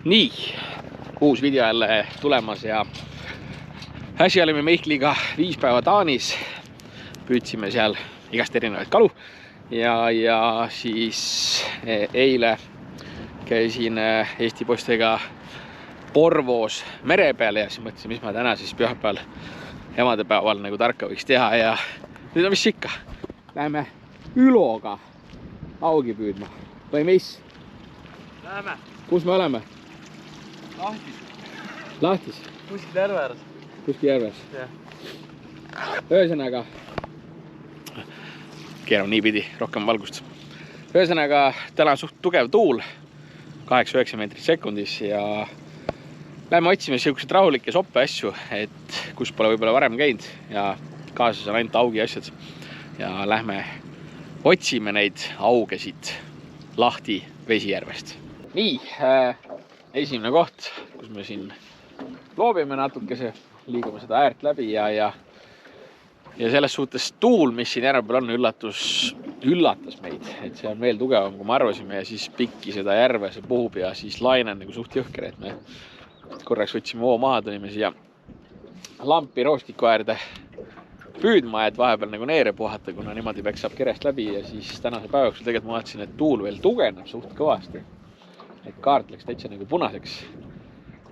Nii, uus video jälle tulemas ja äsja olime Mihkliga 5 päeva Taanis. Püüdsime seal igast erinevaid kalu ja siis eile käisin Eesti poistega Porvoos mere peal ja siis mõtlesin, mis ma täna siis pühapäeval emadepäeval nagu tarka võiks teha ja nüüd on mis ikka. Läheme Üloga augi püüdma. Või mis? Läheme. Kus me oleme? Lahtis. Lahtis? Kuskil järve ääres. Kuskil järves? Jah. Ühesõnaga, keerame niipidi rohkem valgust. Ühesõnaga, täna on suht tugev tuul, 8-9 meetrit sekundis ja läheme otsime siuksed rahulikke soppe asju, et kus pole võib-olla varem käinud ja kaasas on ainult augi asjad. Ja lähme otsime neid augesid Lahti Vesijärvest. Nii, esimene koht, kus me siin loobime natukese, liigume seda äärt läbi ja selles suhtes tuul, mis siin järve peal on, üllatas meid, et see on veel tugevam, kui me arvasime ja siis pikki seda järve, see puhub ja siis laine on nagu suht jõhker, et me korraks võtsime hoo maha, tulime siia lampi roostiku äärde püüdma, et vahepeal nagu neere puhata, kuna niimoodi peaks saab kerest läbi ja siis tänase päevaks tegelikult ma vaatasin, et tuul veel tugevneb suht kõvasti. Et kaart läks täitsa nagu punaseks.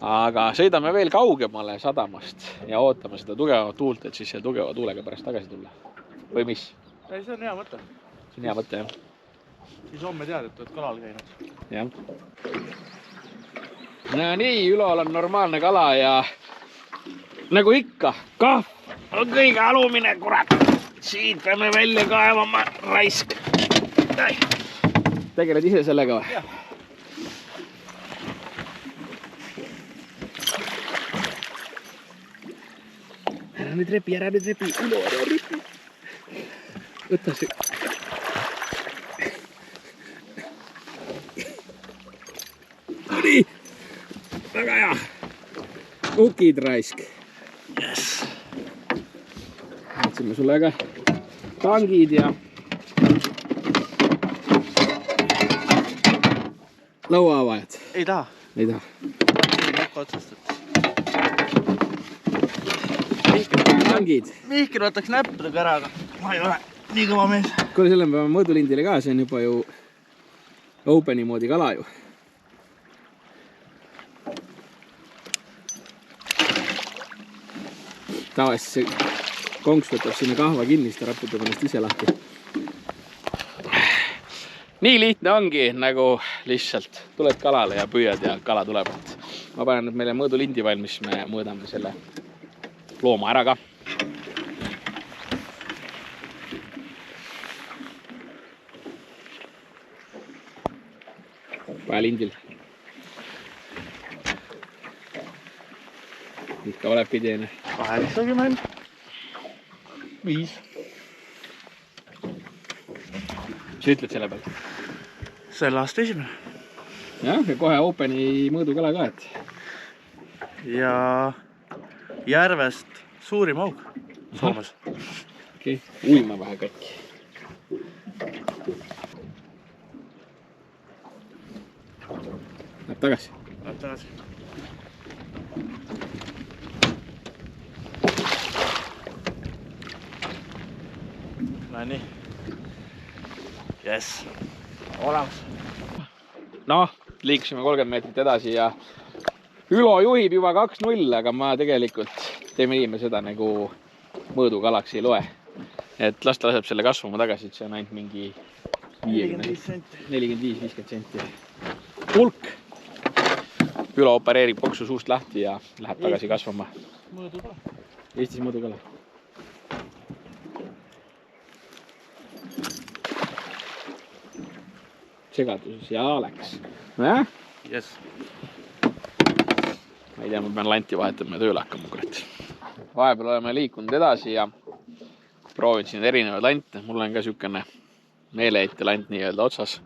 Aga sõidame veel kaugemale sadamast ja ootame seda tugevat tuult, et siis selle tugeva tuulega pärast tagasi tulla. Või mis? Ei, see on hea mõte. See on hea mõte, jah. Siis homme tead, et oled kalal käinud. Jah. No nii, Ülol on normaalne kala ja nagu ikka, kahv on kõige alumine, kurat. Siit peame välja kaevama raisk. Tegeled ise sellega või? Jah. Ära nüüd repi, Ülo, ära repi. Võta see. Nii, väga hea. Ukid raisk. Yes. Võtsime sulle ka tangid ja lauaavajad. Ei taha. Ei taha. Näkku otsast, et Tangid. Mihkel võtaks näppudega ära, aga ma ei ole nii kõva mees. Kuule, selle me peame mõõdulindile ka, see on juba ju openi moodi kala ju. Tavaliselt see konks võtab sinna kahva kinni, siis ta raputab ennast ise lahti. Nii lihtne ongi, nagu lihtsalt tuled kalale ja püüad ja kala tuleb. Ma panen nüüd meile mõõdulindi valmis, me mõõdame selle looma ära ka. Paja lindil. Ikka oleb pideene. 85. Mis sa ütled selle pealt? Selle aasta esimene. Jah, ja kohe openi mõõdukala ka, et. Ja järvest suurim aug Soomes. Okei, uima vähe katki. Läheb tagasi. Läheb tagasi. No nii. Yes. Olemas. No, liiksime 30 meetrit edasi ja Ülo juhib juba 2-0, aga ma tegelikult teeme nii, me seda nagu mõõdukalaks ei loe. Et las ta laseb selle kasvama tagasi, et see on ainult mingi 45-50 senti. Pulk! Ülo opereerib poksu suust lahti ja läheb tagasi kasvama. Mõõdukala. Eestis mõõdukala. Segaduses ja läks. Nojah? Yes. Ma ei tea, ma pean lanti vahetama ja tööle hakkama, kurat. Vahepeal oleme liikunud edasi ja proovin siin erinevaid lante. Mul on ka siukene meeleheite lant nii-öelda otsas.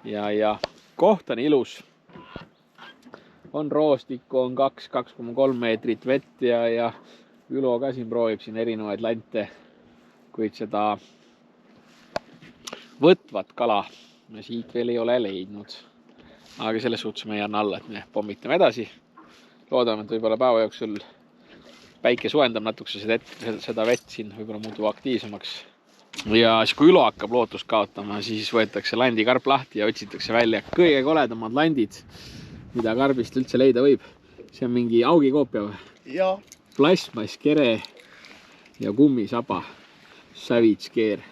Ja koht on ilus. On roostikku, on 2,3 meetrit vett ja Ülo ka siin proovib siin erinevaid lante. Kuid seda võtvat kala me siit veel ei ole leidnud. aga selles suhtes me ei anna alla, et me pommitame edasi. Loodame, et võib-olla päeva jooksul päike soojendab natukese seda vett siin, võib-olla muutub aktiivsemaks. Ja siis kui Ülo hakkab lootust kaotama, siis võetakse landikarp lahti ja otsitakse välja kõige koledamad landid, mida karbist üldse leida võib. See on mingi augikoopia või? Jaa. Plasmass, kere ja kummisaba. Savage Gear.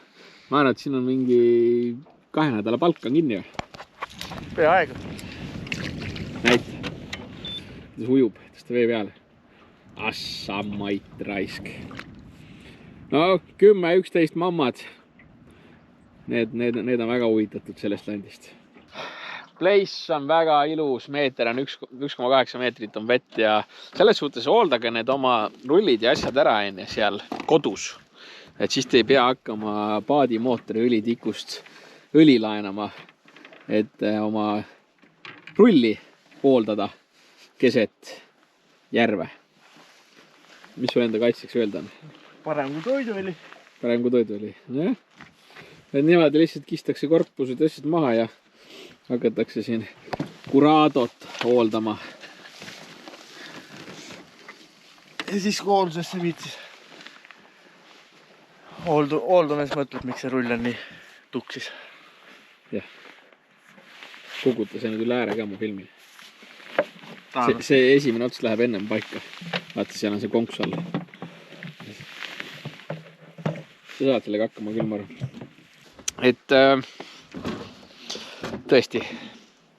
Ma arvan, et siin on mingi 2 nädala palk on kinni või? Peaaegu. Näite. Kuidas ujub, tõsta vee peale. Assa mait raisk. No 10-11 mammad. Need on väga huvitatud sellest landist. Place on väga ilus, meeter on 1,8 meetrit on vett ja selles suhtes hooldage need oma rullid ja asjad ära enne seal kodus. Et siis te ei pea hakkama paadimootori õlitikust õli laenama, et oma rulli hooldada keset järve. Mis sul enda kaitseks öelda on? Parem kui toiduõli. Parem kui toiduõli, jah. Et niimoodi lihtsalt kistakse korpused asjad maha ja hakatakse siin Curadot hooldama. Ja siis kui hooldusesse viitsis. Hooldunes mõtled, miks see rull on nii tuksis. Jah. Kukuta see nüüd üle ääre ka mu filmi. See esimene ots läheb ennem paika. Vaata, seal on see konks all. Sa saad sellega hakkama küll, ma arvan. Et tõesti,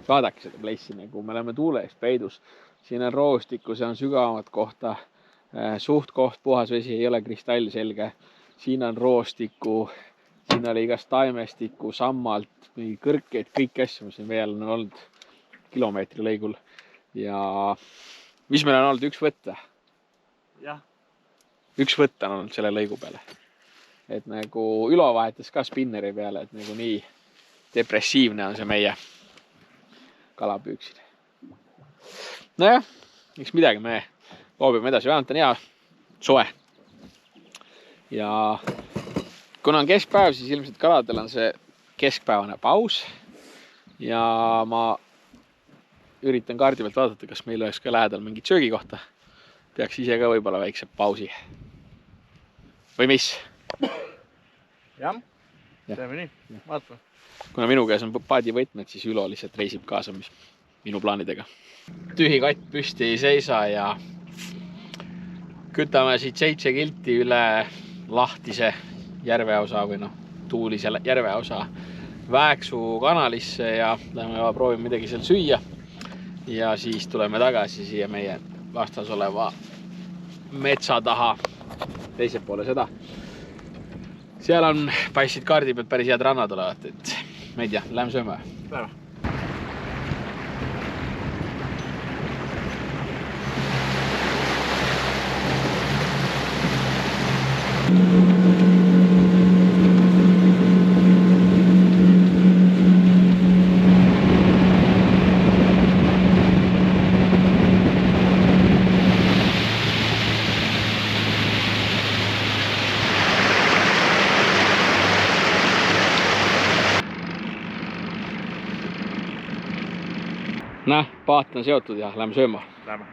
vaadake seda place'i, nagu me oleme tuule eest peidus. Siin on roostikku, see on sügavamat kohta. Suht koht, puhas vesi, ei ole kristall selge. Siin on roostikku, siin oli igast taimestikku, sammalt, kõrkeid, kõik asju, mis siin veel on olnud kilomeetri lõigul. Ja mis meil on olnud üks võtta? Jah. Üks võtta on olnud selle lõigu peale. Et nagu Ülo vahetas ka spinneri peale, et nagu nii depressiivne on see meie kalapüüksil. Nojah, eks midagi me loobime edasi, vähemalt on hea soe. Ja kuna on keskpäev, siis ilmselt kaladel on see keskpäevane paus. Ja ma üritan kaardi pealt vaadata, kas meil oleks ka lähedal mingit söögikohta. Peaks ise ka võib-olla väikse pausi. Või mis? Jah, teeme nii, vaatame. Kuna minu käes on paadivõtmed, siis Ülo lihtsalt reisib kaasa minu plaanidega. Tühi katt püsti ei seisa ja kütame siit 7 kilti üle lahtise järveosa või tuulise järveosa Vääksu kanalisse ja lähme proovime midagi seal süüa. Ja siis tuleme tagasi siia meie vastas oleva metsa taha teise poole seda. Seal on paistsid kaardi pealt päris head rannad olevat, et ma ei tea, lähme sööme. Päeva. Näh, paat on seotud ja lähme sööma. Lähme.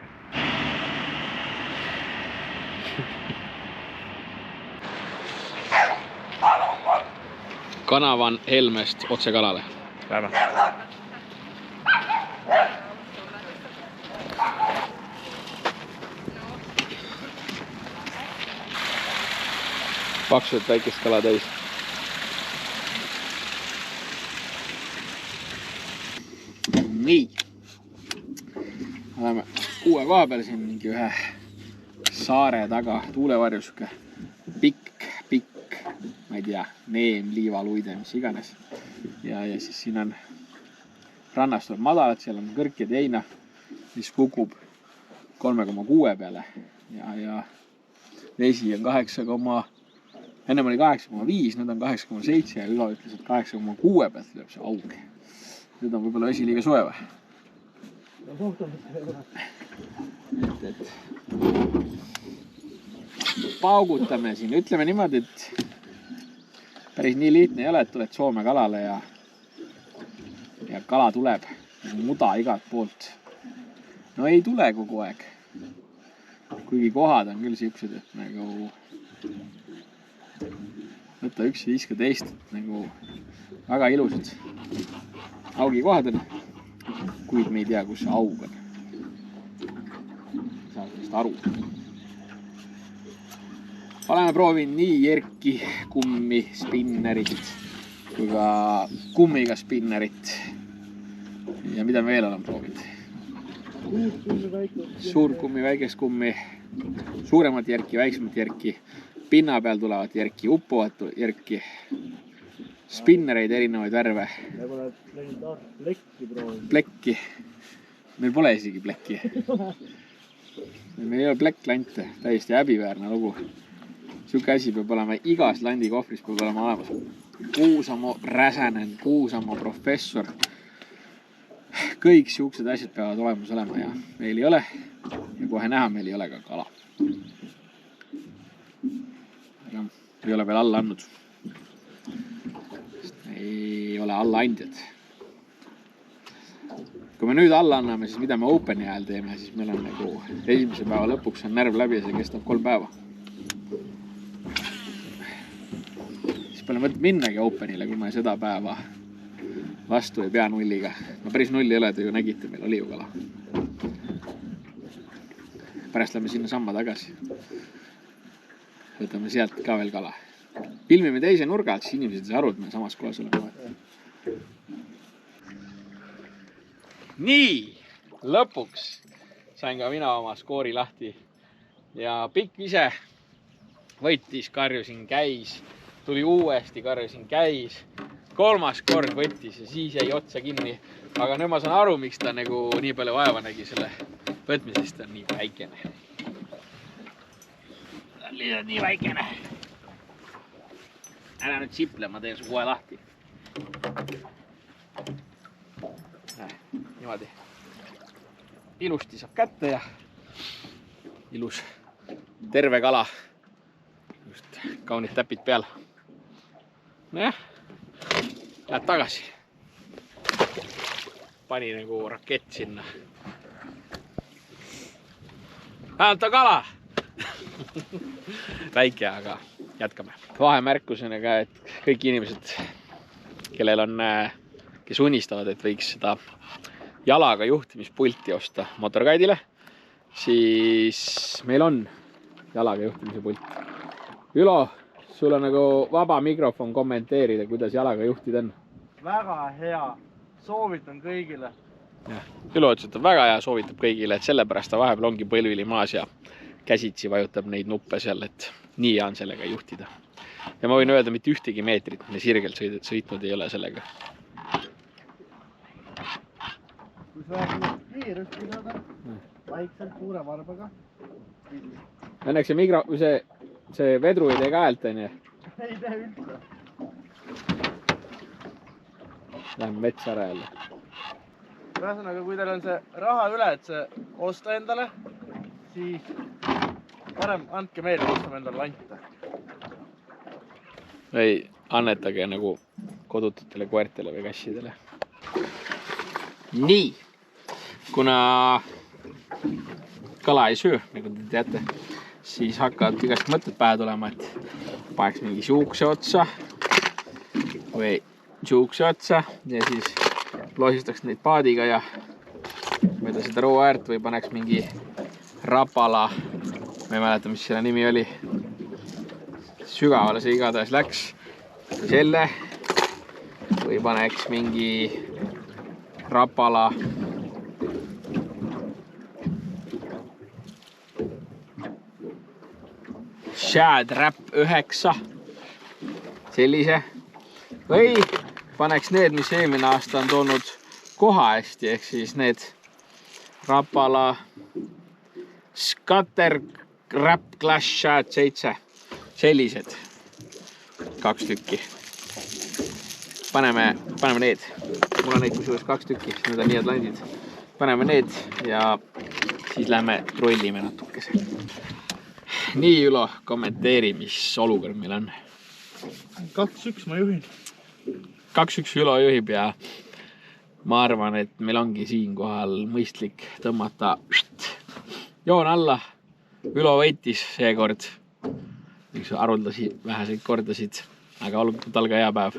Kanavan Helmest otse kalale. Lähme. Paksuselt väikest kala täis. Nii. Oleme uue koha peal siin mingi ühe saare taga tuulevarjus. Pikk, ma ei tea, neem, liivaluide, mis iganes. Ja siis siin on rannast tuleb madalad, seal on kõrkjad heina, mis kukub 3,6 peale. Ja vesi on 8, ennem oli 8,5, nüüd on 8,7 ja Ülo ütles, et 8,6 pealt tuleb see aug. Nüüd on võib-olla vesi liiga soe või? Et paugutame siin, ütleme niimoodi, et päris nii lihtne ei ole, et tuled Soome kalale ja kala tuleb muda igalt poolt. No ei tule kogu aeg. Kuigi kohad on küll siuksed, et nagu võtta üks ja viska teist, et nagu väga ilusad augikohad on, kuid me ei tea, kus see aug on. Ei saa sellest aru. Oleme proovinud nii jerki, kummi, spinnerit kui ka kummiga spinnerit. Ja mida me veel oleme proovinud? Suur kummi, väikest kummi, suuremat jerki, väiksemat jerki, pinna peal tulevat jerki, uppuvat jerki, spinnereid erinevaid värve. Plekki. Meil pole isegi plekki. Meil ei ole plekklante, täiesti häbiväärne lugu. Siuke asi peab olema igas landi kohvris peab olema olemas. Kuusamo räsänen, Kuusamo professor. Kõik siuksed asjad peavad olemas olema ja meil ei ole. Ja kohe näha, meil ei ole ka kala. Aga ei ole veel alla andnud. Ei ole alla andjad. Kui me nüüd alla anname, siis mida me Openi ajal teeme, siis meil on nagu esimese päeva lõpuks on närv läbi ja see kestab 3 päeva. Siis pole mõtet minnagi Openile, kui me seda päeva vastu ei pea nulliga. No päris nulli ei ole, te ju nägite, meil oli ju kala. Pärast lähme sinna samma tagasi. Võtame sealt ka veel kala. Filmime teise nurga, et siis inimesed ei saa aru, et me samas kohas oleme. Nii, lõpuks sain ka mina oma skoori lahti. Ja pikk ise võttis, karjusin, käis. Tuli uuesti, karjusin, käis. 3. kord võttis ja siis jäi otsa kinni. Aga nüüd ma saan aru, miks ta nagu nii palju vaeva nägi selle võtmisest, on nii väikene. Ta on lihtsalt nii väikene. Ära nüüd siple, ma teen su kohe lahti. Niimoodi. Ilusti saab kätte ja ilus terve kala. Just kaunid täpid peal. Nojah. Lähed tagasi. Pani nagu rakett sinna. Vähemalt on kala. Väike, aga jätkame. Vahemärkusena ka, et kõik inimesed, kellel on, kes unistavad, et võiks seda jalaga juhtimispulti osta motorguide'ile, siis meil on jalaga juhtimise pult. Ülo, sul on nagu vaba mikrofon kommenteerida, kuidas jalaga juhtida on. Väga hea. Soovitan kõigile. Ülo ütles, et on väga hea, soovitab kõigile, et sellepärast ta vahepeal ongi põlvili maas ja käsitsi vajutab neid nuppe seal, et nii hea on sellega juhtida. Ja ma võin öelda, mitte ühtegi meetrit, me sirgelt sõitnud ei ole sellega. Kui sa kiirust pidada, vaikselt suure varbaga. Õnneks see vedru ei tee ka häält, on ju? Ei tee üldse. Läheme metsa ära jälle. Ühesõnaga, kui teil on see raha üle, et see osta endale, siis parem andke meile, ostame endale lante. Või annetage nagu kodututele koertele või kassidele. Nii, kuna kala ei söö, nagu te teate, siis hakkavad igast mõtted pähe tulema, et paneks mingi siukse otsa või siukse otsa ja siis loosistaks neid paadiga ja mööda seda roa äärt või paneks mingi rapala, ma ei mäleta, mis selle nimi oli. Sügavale see igatahes läks selle või paneks mingi rapala Shad Rap 9 sellise või paneks need, mis eelmine aasta on toonud koha hästi, ehk siis need rapala Scatter Rap Clash Shad 7 sellised 2 tükki. Paneme need, mul on neid kusjuures 2 tükki, need on nii head landid. Paneme need ja siis lähme trollime natukese. Nii, Ülo, kommenteeri, mis olukord meil on. 2-1 ma juhin. 2-1 Ülo juhib ja ma arvan, et meil ongi siinkohal mõistlik tõmmata joon alla. Ülo võitis seekord. Üks haruldasi väheseid kordasid, aga olgu tal ka hea päev.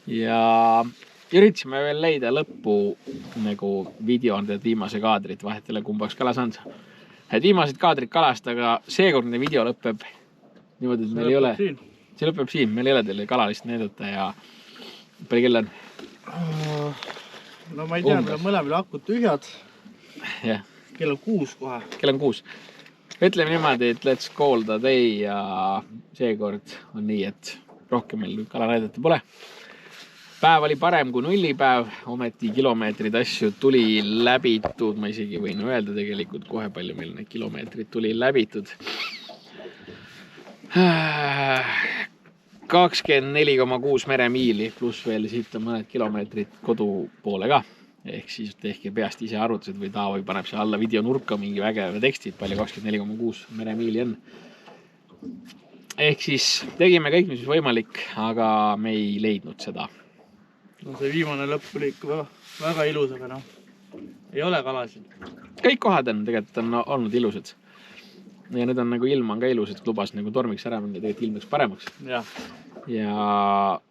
Ja üritasime veel leida lõppu nagu videonde viimase kaadrit vahetele kumbaks kala saanud. Et viimased kaadrid kalast, aga seekordne video lõpeb niimoodi, et meil ei ole. See lõpeb siin, meil ei ole teile kalalist näidata ja palju kell on? No ma ei tea, meil on mõlemil akud tühjad. Jah. Kell on 6 kohe. Kell on 6. Ütleme niimoodi, et let's call the day ja seekord on nii, et rohkem meil kala näidata pole. Päev oli parem kui nullipäev, ometi kilomeetrid asju tuli läbitud, ma isegi võin öelda tegelikult kohe palju meil need kilomeetrid tuli läbitud. 24,6 meremiili pluss veel siit on mõned kilomeetrid kodu poole ka. Ehk siis tehke peast ise arvutused või Taavi paneb see alla video nurka mingi vägeva tekstid, palju 24,6 meremiili on. Ehk siis tegime kõik, mis võimalik, aga me ei leidnud seda. No see viimane lõpp oli ikka väga ilus, aga ei ole kalasid. Kõik kohad on tegelikult on olnud ilusad. Ja nüüd on nagu ilm on ka ilus, et lubas nagu tormiks ära minna, tegelikult ilmaks paremaks. Ja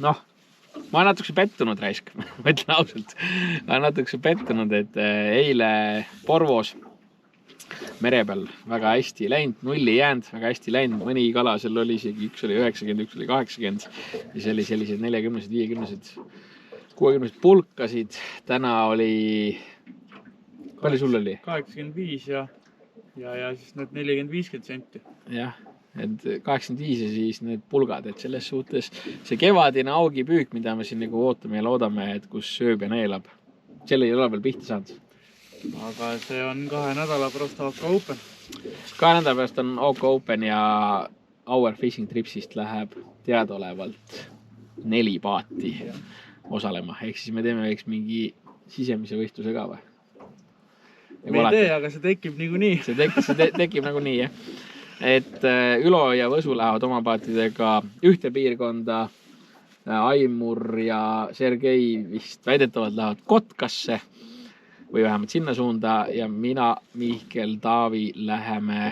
noh, ma olen natukese pettunud raisk, ma ütlen ausalt. Ma olen natukese pettunud, et eile Porvos mere peal väga hästi läinud, nulli jäänud, väga hästi läinud. Mõni kala seal oli isegi, üks oli 90, üks oli 80 ja see oli sellised 40, 50, 60 pulkasid. Täna oli, palju sul oli? 85 ja siis need 40-50 senti. Jah, et 85 ja siis need pulgad, et selles suhtes see kevadine augipüük, mida me siin nagu ootame ja loodame, et kus sööb ja neelab, selle ei ole veel pihta saanud. Aga see on 2 nädala pärast OK Open. 2 nädala pärast on OK Open ja Our Fishing Tripsist läheb teadaolevalt 4 paati osalema. Ehk siis me teeme võiks mingi sisemise võistluse ka või? Me ei tee, aga see tekib niikuinii. See tekib nagunii, jah. Et Ülo ja Võsu lähevad oma paatidega ühte piirkonda. Aimur ja Sergei vist väidetavalt lähevad Kotkasse või vähemalt sinna suunda ja mina, Mihkel, Taavi läheme,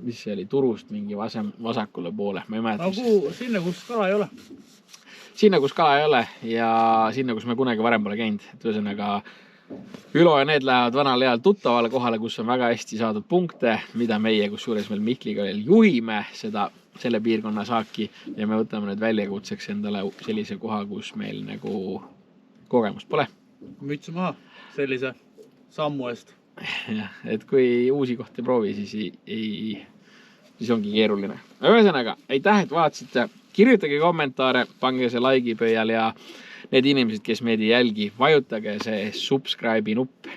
mis see oli, Turust mingi vasakule poole, ma ei mäleta. Sinna, kus kala ei ole. Sinna, kus kala ei ole ja sinna, kus me kunagi varem pole käinud. Et ühesõnaga Ülo ja need lähevad vanal heal tuttavale kohale, kus on väga hästi saadud punkte, mida meie, kus suures meil Mihkliga veel juhime selle piirkonna saaki ja me võtame nüüd väljakutseks endale sellise koha, kus meil nagu kogemust pole. Mütsu maha sellise sammu eest. jah, et kui uusi kohti proovi, siis ongi keeruline. Ühesõnaga, aitäh, et vaatasite. Kirjutage kommentaare, pange see like'i peal ja need inimesed, kes meid ei jälgi, vajutage see subscribe'i nupp.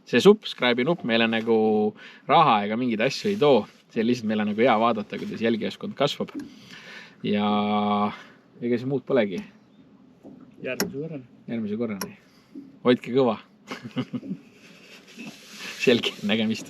See subscribe'i nupp meile nagu raha ega mingeid asju ei too. See lihtsalt meile nagu hea vaadata, kuidas jälgijaskond kasvab. Ja ega see muud polegi. Järgmise korrani. Hoidke kõva. Selge, nägemist.